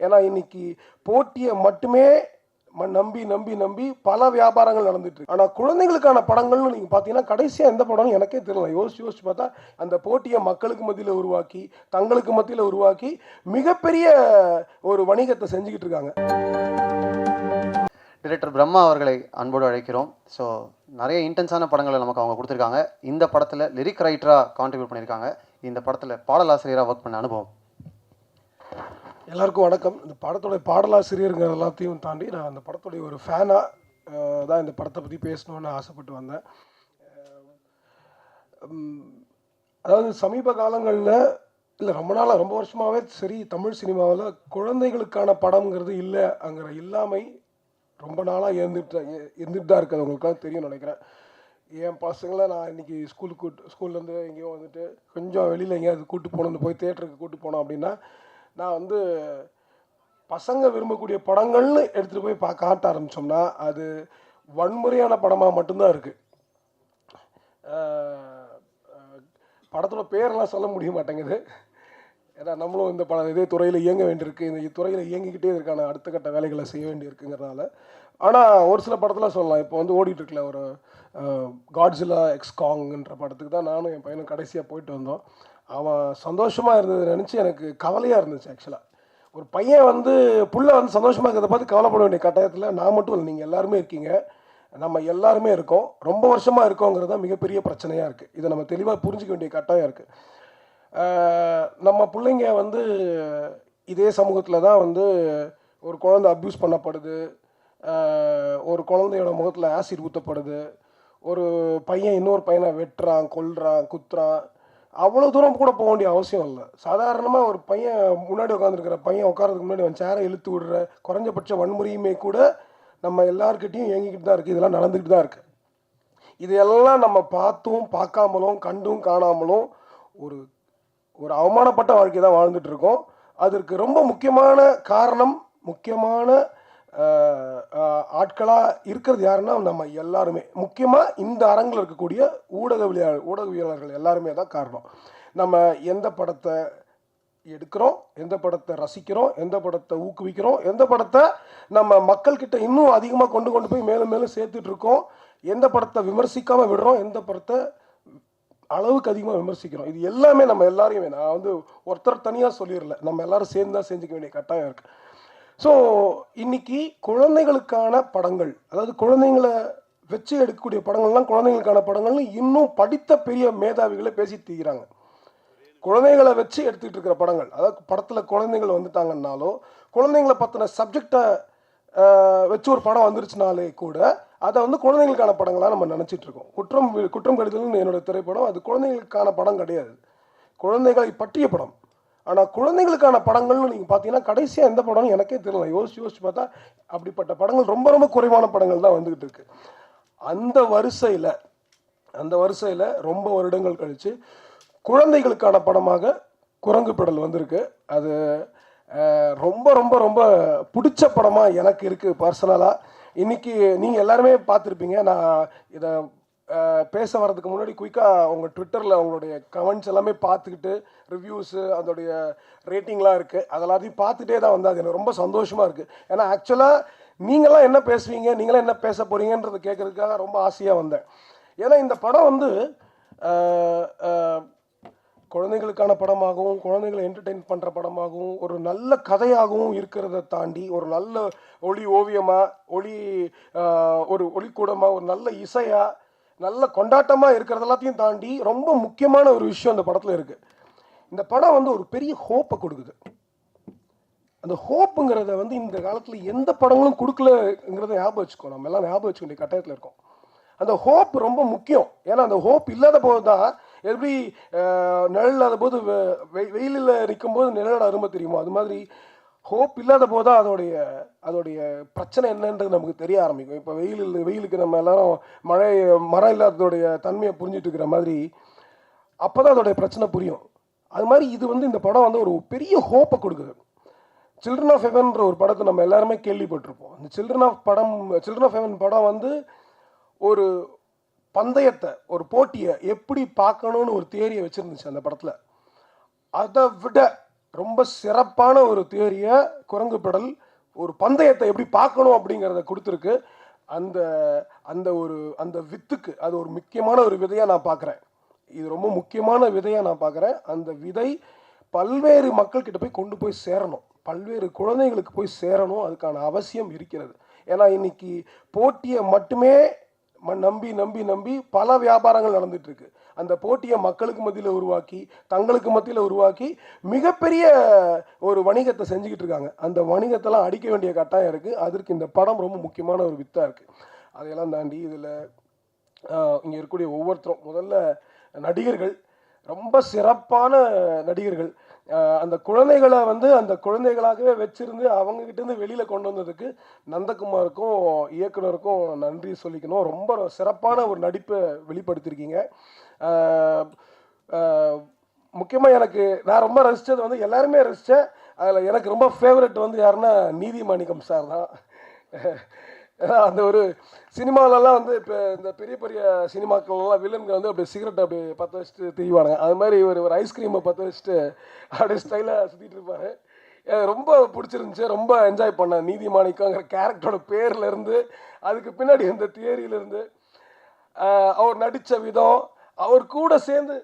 ஏன்னா இன்னைக்கு போட்டியை மட்டுமே நம்பி நம்பி நம்பி பல வியாபாரங்கள் நடந்துட்டு இருக்கு. ஆனால் குழந்தைகளுக்கான படங்கள்னு நீங்கள் பார்த்தீங்கன்னா கடைசியாக எந்த படம்னு எனக்கே தெரியல. யோசிச்சு பார்த்தா அந்த போட்டியை மக்களுக்கு மத்தியில் உருவாக்கி தங்களுக்கு மத்தியில் உருவாக்கி மிகப்பெரிய ஒரு வணிகத்தை செஞ்சுக்கிட்டு இருக்காங்க. டிரெக்டர் பிரம்மா அவர்களை அன்போடு அழைக்கிறோம். ஸோ நிறைய இன்டென்ஸான படங்களை நமக்கு அவங்க கொடுத்துருக்காங்க. இந்த படத்தில் லிரிக் ரைட்டராக கான்ட்ரிபியூட் பண்ணியிருக்காங்க. இந்த படத்தில் பாடலாசிரியராக ஒர்க் பண்ண அனுபவம். எல்லாருக்கும் வணக்கம். இந்த படத்தோடைய பாடலாசிரியருங்கிற எல்லாத்தையும் தாண்டி நான் அந்த படத்துடைய ஒரு ஃபேனாக தான் இந்த படத்தை பற்றி பேசணுன்னு ஆசைப்பட்டு வந்தேன். அதாவது சமீப காலங்களில் இல்லை ரொம்ப வருஷமாகவே சரி தமிழ் சினிமாவில் குழந்தைகளுக்கான படம்ங்கிறது இல்லைங்கிற இல்லாமை ரொம்ப நாளாக இருந்துட்டு தான் இருக்குது. அவங்களுக்காக தெரியும் நினைக்கிறேன். என் பசங்களை நான் இன்றைக்கி ஸ்கூல்லேருந்து எங்கேயோ வந்துட்டு கொஞ்சம் வெளியில் எங்கேயாவது கூப்பிட்டு போகணுன்னு போய் தேட்டருக்கு கூப்பிட்டு போனோம் அப்படின்னா நான் வந்து பசங்க விரும்பக்கூடிய படங்கள்னு எடுத்துகிட்டு போய் காட்ட ஆரம்பித்தோம்னா அது வன்முறையான படமாக மட்டும்தான் இருக்குது. படத்தோட பேரெல்லாம் சொல்ல முடிய மாட்டேங்குது. ஏன்னா நம்மளும் இந்த இதே துறையில் இயங்க வேண்டியிருக்கு. இந்த துறையில் இயங்கிக்கிட்டே இருக்கான அடுத்த கட்ட வேலைகளை செய்ய வேண்டியிருக்குங்கிறதுனால. ஆனால் ஒரு சில படத்தில் சொல்லலாம். இப்போ வந்து ஓடிட்டுருக்கல ஒரு காட்ஸில்லா எக்ஸ் காங்ன்ற படத்துக்கு தான் நானும் என் பையனும் கடைசியாக போயிட்டு வந்தோம். அவன் சந்தோஷமாக இருந்தது நினச்சி எனக்கு கவலையாக இருந்துச்சு. ஆக்சுவலாக ஒரு பையன் வந்து புள்ள வந்து சந்தோஷமாக இருக்கிறத பார்த்து கவலைப்பட வேண்டிய கட்டாயத்தில் நான் மட்டும் இல்லை, நீங்கள் எல்லாருமே இருக்கீங்க, நம்ம எல்லாருமே இருக்கோம். ரொம்ப வருஷமாக இருக்கோங்கிறது தான் மிகப்பெரிய பிரச்சனையாக இருக்குது. இதை நம்ம தெளிவாக புரிஞ்சிக்க வேண்டிய கட்டாயம் இருக்குது. நம்ம பிள்ளைங்க வந்து இதே சமூகத்தில் தான் வந்து ஒரு குழந்தை அப்யூஸ் பண்ணப்படுது, ஒரு குழந்தையோட முகத்தில் ஆசிட் ஊற்றப்படுது, ஒரு பையன் இன்னொரு பையனை வெட்டுறான், கொல்றான், குத்துறான். அவ்வளோ தூரம் கூட போக வேண்டிய அவசியம் இல்லை. சாதாரணமாக ஒரு பையன் முன்னாடி உட்காந்துருக்கிற பையன் உட்காரதுக்கு முன்னாடி அவன் சேரை இழுத்து விடுற குறைஞ்சபட்ச வன்முறையுமே கூட நம்ம எல்லாருக்கிட்டையும் இயங்கிக்கிட்டு தான் இருக்குது. இதெல்லாம் நடந்துக்கிட்டு தான் இருக்குது. இதையெல்லாம் நம்ம பார்த்தும் பார்க்காமலும் கண்டும் காணாமலும் ஒரு ஒரு அவமானப்பட்ட வாழ்க்கை தான் வாழ்ந்துட்டு இருக்கோம். அதற்கு ரொம்ப முக்கியமான காரணம், முக்கியமான ஆட்களாக இருக்கிறது யாருன்னா நம்ம எல்லாருமே. முக்கியமாக இந்த அரங்கில் இருக்கக்கூடிய ஊடகவியலாளர்கள் எல்லாருமே தான் காரணம். நம்ம எந்த படத்தை எடுக்கிறோம், எந்த படத்தை ரசிக்கிறோம், எந்த படத்தை ஊக்குவிக்கிறோம், எந்த படத்தை நம்ம மக்கள்கிட்ட இன்னும் அதிகமாக கொண்டு போய் மேலும் மேலும் சேர்த்துட்டு இருக்கோம், எந்த படத்தை விமர்சிக்காமல் விடுறோம், எந்த படத்தை அளவுக்கு அதிகமாக விமர்சிக்கிறோம். இது எல்லாமே நம்ம எல்லாரையுமே, நான் வந்து ஒருத்தர் தனியாக சொல்லிடல, நம்ம எல்லாரும் சேர்ந்து தான் செஞ்சுக்க வேண்டிய கட்டாயம் இருக்குது. ஸோ இன்னைக்கு குழந்தைகளுக்கான படங்கள், அதாவது குழந்தைங்களை வச்சு எடுக்கக்கூடிய படங்கள்லாம் குழந்தைங்களுக்கான படங்கள்னு இன்னும் படித்த பெரிய மேதாவிகளை பேசி தீர்கிறாங்க. குழந்தைகளை வச்சு எடுத்துக்கிட்டு இருக்கிற படங்கள், அதாவது படத்தில் குழந்தைகள் வந்துட்டாங்கன்னாலோ குழந்தைங்களை பற்றின சப்ஜெக்டை வச்சு ஒரு படம் வந்துருச்சுனாலே கூட அதை வந்து குழந்தைங்களுக்கான படங்களாக நம்ம நினச்சிட்டு இருக்கோம். குற்றம் கடிதல்னு என்னோட திரைப்படம், அது குழந்தைங்களுக்கான படம் கிடையாது, குழந்தைகளை பற்றிய படம். ஆனால் குழந்தைகளுக்கான படங்கள்னு நீங்கள் பார்த்தீங்கன்னா கடைசியாக எந்த படம்னு எனக்கே தெரியல. யோசிச்சு பார்த்தா அப்படிப்பட்ட படங்கள் ரொம்ப குறைவான படங்கள் தான் வந்துக்கிட்டு இருக்கு. அந்த வரிசையில் ரொம்ப வருடங்கள் கழித்து குழந்தைகளுக்கான படமாக குரங்கு பெடல் வந்திருக்கு. அது ரொம்ப பிடிச்ச படமாக எனக்கு இருக்குது பர்சனலாக. இன்றைக்கி நீங்கள் எல்லாருமே பார்த்துருப்பீங்க. நான் இதை பேச வர்றதுக்கு முன்னாடி குயிக்காக உங்கள் ட்விட்டரில் உங்களுடைய கமெண்ட்ஸ் எல்லாமே பார்த்துக்கிட்டு ரிவ்யூஸு அதோடைய ரேட்டிங்லாம் இருக்குது, அதெல்லாத்தையும் பார்த்துட்டே தான் வந்து அது எனக்கு ரொம்ப சந்தோஷமாக இருக்குது. ஏன்னா ஆக்சுவலாக நீங்களாம் என்ன பேசுவீங்க, நீங்களாம் என்ன பேச போகிறீங்கன்றதை கேட்குறதுக்காக ரொம்ப ஆசையாக வந்தேன். ஏன்னா இந்த படம் வந்து குழந்தைகளுக்கான படமாகவும் குழந்தைகளை என்டர்டெயின் பண்ணுற படமாகவும் ஒரு நல்ல கதையாகவும் இருக்கிறத தாண்டி ஒரு நல்ல ஒளி ஓவியமாக ஒரு ஒளிக்கூடமாக ஒரு நல்ல இசையாக நல்ல கொண்டாட்டமாக இருக்கிறது எல்லாத்தையும் தாண்டி ரொம்ப முக்கியமான ஒரு விஷயம் இந்த படத்தில் இருக்குது. இந்த படம் வந்து ஒரு பெரிய ஹோப்பை கொடுக்குது. அந்த ஹோப்புங்கிறத வந்து இந்த காலத்தில் எந்த படங்களும் கொடுக்கலங்கிறத ஞாபகம் வச்சுக்கோ. நம்ம எல்லாம் ஞாபகம் வச்சுக்க வேண்டிய கட்டாயத்தில் இருக்கோம். அந்த ஹோப் ரொம்ப முக்கியம். ஏன்னா அந்த ஹோப் இல்லாத போது தான், எப்படி நிழல் இல்லாத போது வெயிலில் நிற்கும் போது நிழலோட அருமை தெரியுமோ, அது மாதிரி ஹோப் இல்லாத போது தான் அதோடைய பிரச்சனை என்னன்றது நமக்கு தெரிய ஆரம்பிக்கும். இப்போ வெயிலுக்கு நம்ம எல்லாரும் மரம் இல்லாததோடைய தன்மையை புரிஞ்சுட்டு இருக்கிற மாதிரி அப்போ தான் அதோடைய பிரச்சனை புரியும். அது மாதிரி இது வந்து இந்த படம் வந்து ஒரு பெரிய ஹோப்பை கொடுக்குது. சில்ட்ரன் ஆஃப் ஹெவன்ற ஒரு படத்தை நம்ம எல்லாருமே கேள்விப்பட்டிருப்போம். அந்த சில்ட்ரன் ஆஃப் ஹெவன் படம் வந்து ஒரு பந்தயத்தை, ஒரு போட்டியை எப்படி பார்க்கணும்னு ஒரு தியரியை வச்சுருந்துச்சு அந்த படத்தில். அதை விட ரொம்ப சிறப்பான ஒரு தியரியை குரங்கு பெடல் ஒரு பந்தயத்தை எப்படி பார்க்கணும் அப்படிங்கிறத கொடுத்துருக்கு. அந்த அந்த வித்துக்கு அது ஒரு முக்கியமான ஒரு விதையாக நான் பார்க்குறேன். இது ரொம்ப முக்கியமான விதையாக நான் பார்க்குறேன். அந்த விதை பல்வேறு மக்கள்கிட்ட போய் கொண்டு போய் சேரணும், பல்வேறு குழந்தைகளுக்கு போய் சேரணும். அதுக்கான அவசியம் இருக்கிறது. ஏன்னா இன்னைக்கு போட்டியை மட்டுமே நம்பி நம்பி நம்பி பல வியாபாரங்கள் நடந்துட்டு இருக்கு. அந்த போட்டியை மக்களுக்கு மத்தியில் உருவாக்கி, தங்களுக்கு மத்தியில் உருவாக்கி மிகப்பெரிய ஒரு வணிகத்தை செஞ்சுக்கிட்டு இருக்காங்க. அந்த வணிகத்தெல்லாம் அடிக்க வேண்டிய கட்டாயம் இருக்குது. அதற்கு இந்த படம் ரொம்ப முக்கியமான ஒரு வித்தாக இருக்குது. அதையெல்லாம் தாண்டி இதில் இங்கே இருக்கக்கூடிய ஒவ்வொருத்தரும், முதல்ல நடிகர்கள் ரொம்ப சிறப்பான நடிகர்கள். அந்த குழந்தைகளை வந்து அந்த குழந்தைகளாகவே வச்சிருந்து அவங்ககிட்டேருந்து வெளியில் கொண்டு வந்ததுக்கு நந்தகுமாருக்கும் இயக்குனருக்கும் நன்றி சொல்லிக்கணும். ரொம்ப சிறப்பான ஒரு நடிப்பை வெளிப்படுத்தியிருக்கீங்க. முக்கியமாக நான் ரொம்ப ரசித்தது வந்து எல்லாருமே ரசித்தேன். அதில் எனக்கு ரொம்ப ஃபேவரட் வந்து யாருன்னா நீதிமாணிக்கம் சார் தான். ஏன்னா அந்த ஒரு சினிமாவிலலாம் வந்து இப்போ இந்த பெரிய பெரிய சினிமாக்கள்லாம் வில்லன்கள் வந்து அப்படியே சிகரெட் அப்படியே பற்ற வச்சுட்டு திரிவானுங்க. அது மாதிரி ஒரு ஐஸ்கிரீமை பற்ற வச்சுட்டு அப்படியே ஸ்டைலாக சுற்றிட்டு இருப்பார். எனக்கு ரொம்ப பிடிச்சிருந்துச்சி, ரொம்ப என்ஜாய் பண்ணேன். நீதிமாணிக்கங்கிற கேரக்டரோட பேர்லேருந்து அதுக்கு பின்னாடி அந்த தியரியிலேருந்து அவர் நடித்த விதம், அவர் கூட சேர்ந்து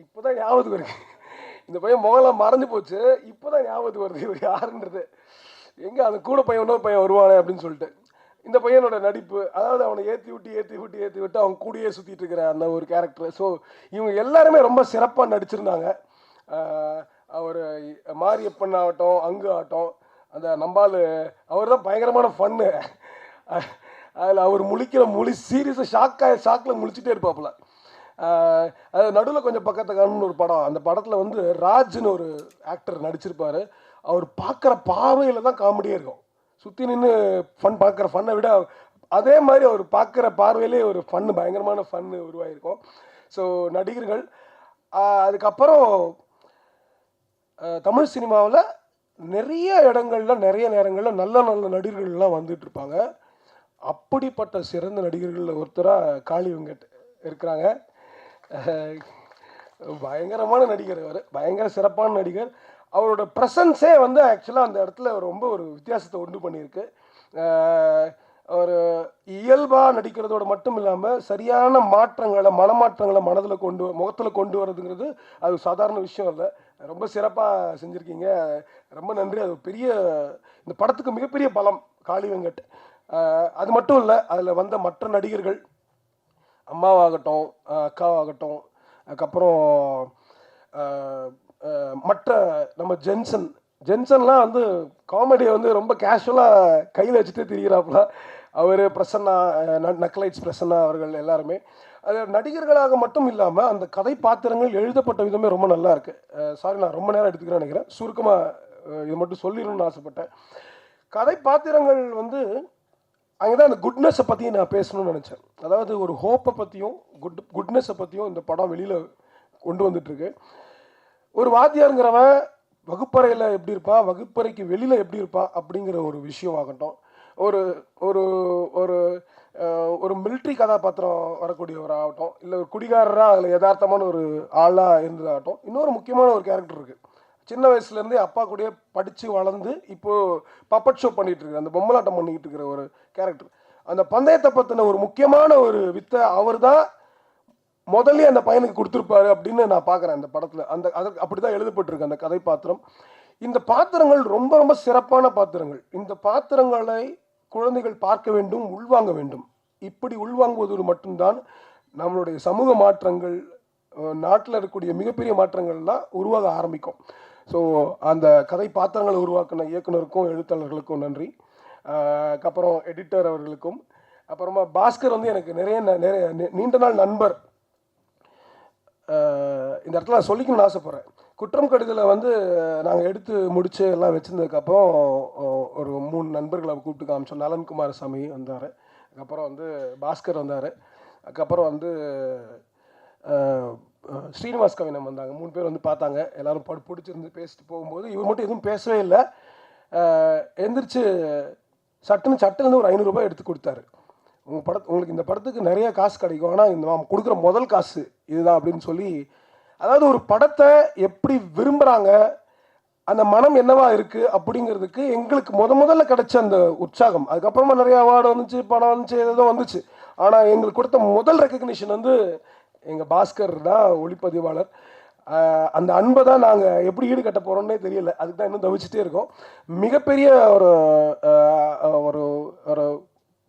இப்போ தான் ஞாபகத்துக்கு வருது. இந்த பையன் முகலாம் மறைஞ்சு போச்சு, இப்போ தான் ஞாபகத்துக்கு வருது இவர் யாருன்றது. எங்கே அந்த கூட பையன் இன்னொரு பையன் வருவானே அப்படின்னு சொல்லிட்டு இந்த பையனோட நடிப்பு, அதாவது அவனை ஏற்றி விட்டு அவன் கூடயே சுற்றிட்டு இருக்கிற அந்த ஒரு கேரக்டர். ஸோ இவங்க எல்லாருமே ரொம்ப சிறப்பாக நடிச்சிருந்தாங்க. அவர் மாரியப்பன் ஆகட்டும், அங்கு ஆகட்டும், அந்த நம்பால் அவர் தான் பயங்கரமான ஃபன்னு. அதில் அவர் முழிக்கிற சீரியஸாக ஷாக்கில் முழிச்சிட்டே இருப்பாப்புல. அது நடுவில் கொஞ்சம் பக்கத்தை காணும்னு ஒரு படம், அந்த படத்தில் வந்து ராஜ்னு ஒரு ஆக்டர் நடிச்சிருப்பார். அவர் பார்க்குற பார்வையில் தான் காமெடியாக இருக்கும். சுற்றி நின்று பார்க்குற ஃபன்னை விட அதே மாதிரி அவர் பார்க்குற பார்வையிலே ஒரு ஃபன்னு, பயங்கரமான ஃபன்னு உருவாகிருக்கும். ஸோ நடிகர்கள் அதுக்கப்புறம் தமிழ் சினிமாவில் நிறைய இடங்களில் நிறைய நேரங்களில் நல்ல நல்ல நடிகர்கள்லாம் வந்துட்டு இருப்பாங்க. அப்படிப்பட்ட சிறந்த நடிகர்களில் ஒருத்தராக காளி வெங்கட் இருக்கிறாங்க. பயங்கரமான நடிகர், அவர் பயங்கர சிறப்பான நடிகர். அவரோட ப்ரெசன்ஸே வந்து ஆக்சுவலாக அந்த இடத்துல ரொம்ப ஒரு வித்தியாசத்தை உண்டு பண்ணியிருக்கு. ஒரு இயல்பாக நடிக்கிறதோடு மட்டும் இல்லாமல் சரியான மாற்றங்களை, மனமாற்றங்களை முகத்தில் கொண்டு வரதுங்கிறது அது சாதாரண விஷயம் இல்லை. ரொம்ப சிறப்பாக செஞ்சுருக்கீங்க, ரொம்ப நன்றி. அது பெரிய இந்த படத்துக்கு மிகப்பெரிய பலம் காளி வெங்கட். அது மட்டும் இல்லை, அதில் வந்த மற்ற நடிகர்கள், அம்மாவாகட்டும், அக்காவாகட்டும், அதுக்கப்புறம் மற்ற நம்ம ஜென்சன்லாம் வந்து காமெடியை வந்து ரொம்ப கேஷுவலாக கையில் வச்சுட்டு திரிகிறாப்புல. அவர் பிரசன்னா, நக்லைட்ஸ் பிரசன்னா அவர்கள் எல்லாருமே அது நடிகர்களாக மட்டும் இல்லாமல் அந்த கதை பாத்திரங்கள் எழுதப்பட்ட விதமே ரொம்ப நல்லா இருக்குது. சாரி, நான் ரொம்ப நேரம் எடுத்துக்கிறேன்னு நினைக்கிறேன். சுருக்கமாக இது மட்டும் சொல்லிடணும்னு ஆசைப்பட்டேன். கதை பாத்திரங்கள் வந்து அங்கே தான் அந்த குட்னஸை பற்றியும் நான் பேசணும்னு நினச்சேன். அதாவது ஒரு ஹோப்பை பற்றியும் குட்னஸை பற்றியும் இந்த படம் வெளியில் கொண்டு வந்துட்டுருக்கு. ஒரு வாத்தியாருங்கிறவன் வகுப்பறையில் எப்படி இருப்பா, வகுப்பறைக்கு வெளியில் எப்படி இருப்பா அப்படிங்கிற ஒரு விஷயம் ஆகட்டும், ஒரு ஒரு ஒரு ஒரு மிலிட்ரி கதாபாத்திரம் வரக்கூடியவராகட்டும், இல்லை ஒரு குடிகாரராக அதில் யதார்த்தமான ஒரு ஆளாக இருந்ததாகட்டும், இன்னொரு முக்கியமான ஒரு கேரக்டர் இருக்குது. சின்ன வயசுலேருந்தே அப்பா கூடயே படித்து வளர்ந்து இப்போது பப்பட் ஷோ பண்ணிகிட்டு இருக்கு, அந்த பொம்மலாட்டம் பண்ணிக்கிட்டு இருக்கிற ஒரு கேரக்டர். அந்த பந்தயத்தை பற்றின ஒரு முக்கியமான ஒரு வித்தை அவர் தான் முதல்ல அந்த பையனுக்கு கொடுத்துருப்பாரு அப்படின்னு நான் பார்க்குறேன் அந்த படத்தில். அதற்கு அப்படி தான் எழுதப்பட்டிருக்கு அந்த கதை பாத்திரம். இந்த பாத்திரங்கள் ரொம்ப ரொம்ப சிறப்பான பாத்திரங்கள். இந்த பாத்திரங்களை குழந்தைகள் பார்க்க வேண்டும், உள்வாங்க வேண்டும். இப்படி உள்வாங்குவதோடு மட்டும்தான் நம்மளுடைய சமூக மாற்றங்கள், நாட்டில் இருக்கக்கூடிய மிகப்பெரிய மாற்றங்கள்லாம் உருவாக ஆரம்பிக்கும். ஸோ அந்த கதை பாத்திரங்களை உருவாக்கின இயக்குனருக்கும் எழுத்தாளர்களுக்கும் நன்றி. அதுக்கப்புறம் எடிட்டர் அவர்களுக்கும், அப்புறமா பாஸ்கர் வந்து எனக்கு நிறைய நீண்ட நாள் நண்பர். இந்த இடத்துல நான் சொல்லிக்கணும்னு ஆசைப்பட்றேன். குற்றம் கடிதலை வந்து நாங்கள் எடுத்து முடித்து எல்லாம் வச்சுருந்ததுக்கப்புறம் ஒரு 3 நண்பர்களை கூப்பிட்டு காமிச்சோம். நலன் குமாரசாமி வந்தார், அதுக்கப்புறம் வந்து பாஸ்கர் வந்தார், அதுக்கப்புறம் வந்து ஸ்ரீனிவாஸ் கவினம் வந்தாங்க. 3 பேர் வந்து பார்த்தாங்க. எல்லோரும் பிடிச்சிருந்து பேசிட்டு போகும்போது இவர் மட்டும் எதுவும் பேசவே இல்லை. எந்திரிச்சு சட்டுன்னு ஒரு 500 ரூபாய் எடுத்து கொடுத்தாரு. உங்களுக்கு இந்த படத்துக்கு நிறைய காசு கிடைக்கும், ஆனால் இந்த கொடுக்குற முதல் காசு இதுதான் அப்படின்னு சொல்லி அதாவது ஒரு படத்தை எப்படி விரும்புகிறாங்க, அந்த மனம் என்னவா இருக்குது அப்படிங்கிறதுக்கு எங்களுக்கு முதல்ல கிடைச்ச அந்த உற்சாகம். அதுக்கப்புறமா நிறைய அவார்டு வந்துச்சு, படம் வந்துச்சு, ஏதோ வந்துச்சு. ஆனால் எங்களுக்கு கொடுத்த முதல் ரெக்கக்னிஷன் வந்து எங்கள் பாஸ்கர் தான் ஒளிப்பதிவாளர். அந்த அன்பை தான் நாங்கள் எப்படி ஈடு கட்ட போகிறோம்னே தெரியல. அதுக்கு தான் இன்னும் தவிச்சிட்டே இருக்கோம். மிகப்பெரிய ஒரு ஒரு ஒரு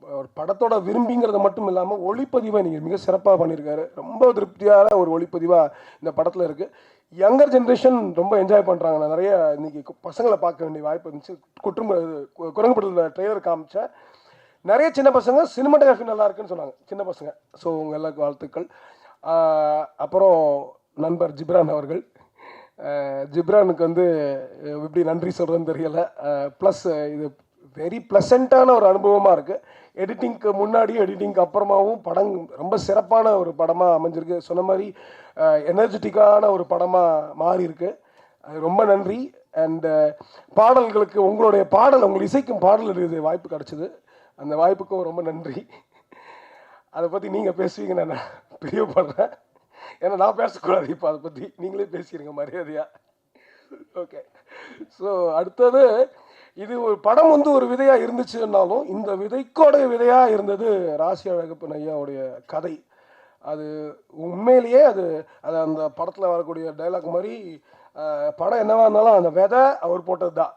ஒரு படத்தோட விரும்பிங்கிறது மட்டும் இல்லாமல் ஒளிப்பதிவை நீங்கள் மிக சிறப்பாக பண்ணியிருக்காரு. ரொம்ப திருப்தியான ஒரு ஒளிப்பதிவாக இந்த படத்தில் இருக்குது. யங்கர் ஜென்ரேஷன் ரொம்ப என்ஜாய் பண்ணுறாங்க. நான் நிறைய இன்றைக்கி பசங்களை பார்க்க வேண்டிய வாய்ப்பு இருந்துச்சு. குரங்குப்படத்தில் ட்ரெய்லர் காமிச்சேன். நிறைய சின்ன பசங்க சினிமாட்டோகிராஃபி நல்லா இருக்குன்னு சொன்னாங்க, சின்ன பசங்க. ஸோ உங்கள் எல்லாருக்கும் வாழ்த்துக்கள். அப்புறம் நண்பர் ஜிப்ரான் அவர்கள், ஜிப்ரானுக்கு வந்து எப்படி நன்றி சொல்கிறதுன்னு தெரியலை. ப்ளஸ் இது வெரி ப்ளசண்ட்டான ஒரு அனுபவமாக இருக்குது. எடிட்டிங்க்கு முன்னாடியும் எடிட்டிங்க்கு அப்புறமாவும் படம் ரொம்ப சிறப்பான ஒரு படமாக அமைஞ்சிருக்கு. சொன்ன மாதிரி எனர்ஜெட்டிக்கான ஒரு படமாக மாறி இருக்கு. அது ரொம்ப நன்றி. அண்டு பாடல்களுக்கு உங்களுடைய பாடல், உங்கள் இசைக்கும் பாடல் இருக்குது வாய்ப்பு கிடச்சிது. அந்த வாய்ப்புக்கும் ரொம்ப நன்றி. அதை பற்றி நீங்கள் பேசுவீங்கன்னு நான் பிரியப்படுறேன். ஏன்னா நான் பேசக்கூடாது இப்போ, அதை பற்றி நீங்களே பேசிடுங்க மரியாதையாக. ஓகே. ஸோ அடுத்தது, இது ஒரு படம் வந்து ஒரு விதையாக இருந்துச்சுன்னாலும் இந்த விதைக்கோட விதையாக இருந்தது ராசி அழகப்பன் ஐயாவுடைய கதை. அது உண்மையிலேயே அது அந்த படத்தில் வரக்கூடிய டைலாக் மாதிரி படம் என்னவா இருந்தாலும் அந்த விதை அவர் போட்டது தான்,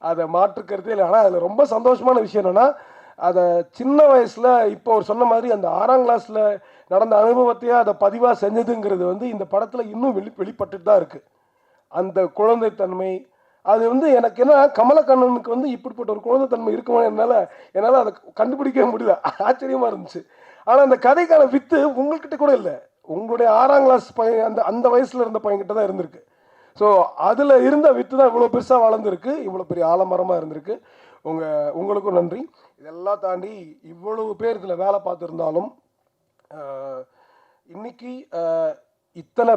அதை மாற்றுக்கிறதே இல்லை. ஆனால் அதில் ரொம்ப சந்தோஷமான விஷயம் என்னென்னா, அதை சின்ன வயசில் இப்போ அவர் சொன்ன மாதிரி அந்த 6ஆம் கிளாஸில் நடந்த அனுபவத்தையே அதை பதிவாக செஞ்சதுங்கிறது வந்து இந்த படத்தில் இன்னும் வெளிப்பட்டுட்டு தான் இருக்குது. அந்த குழந்தைத்தன்மை அது வந்து எனக்கு என்ன, கமலக்கண்ணனுக்கு வந்து இப்படிப்பட்ட ஒரு குழந்தைத்தன்மை இருக்குமா என்னால் அதை கண்டுபிடிக்கவே முடியல. ஆச்சரியமாக இருந்துச்சு. ஆனால் அந்த கதைக்கான வித்து உங்கள்கிட்ட கூட இல்லை, உங்களுடைய 6ஆம் கிளாஸ் பையன் அந்த வயசில் இருந்த பையன்கிட்ட தான் இருந்திருக்கு. ஸோ அதில் இருந்த வித்து தான் இவ்வளோ பெருசாக வளர்ந்துருக்கு, இவ்வளோ பெரிய ஆலமரமாக இருந்திருக்கு. உங்களுக்கும் நன்றி. இதெல்லாம் தாண்டி இவ்வளவு பேர் இதில் வேலை பார்த்துருந்தாலும் இன்னைக்கு இத்தனை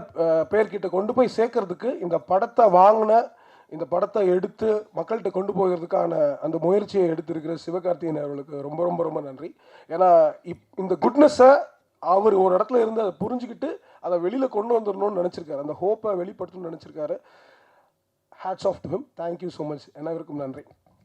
பேர்கிட்ட கொண்டு போய் சேர்க்கறதுக்கு இந்த படத்தை வாங்கின, இந்த படத்தை எடுத்து மக்கள்கிட்ட கொண்டு போகிறதுக்கான அந்த முயற்சியை எடுத்திருக்கிற சிவகார்த்திகேயன் அவர்களுக்கு ரொம்ப ரொம்ப ரொம்ப நன்றி. ஏன்னா இந்த குட்னஸை அவர் ஒரு இடத்துல இருந்து அதை புரிஞ்சுக்கிட்டு அதை வெளியில் கொண்டு வந்துடணும்னு நினச்சிருக்காரு, அந்த ஹோப்பை வெளிப்படுத்தணும்னு நினச்சிருக்காரு. Hats off to him. Thank you so much. அனைவருக்கும் நன்றி.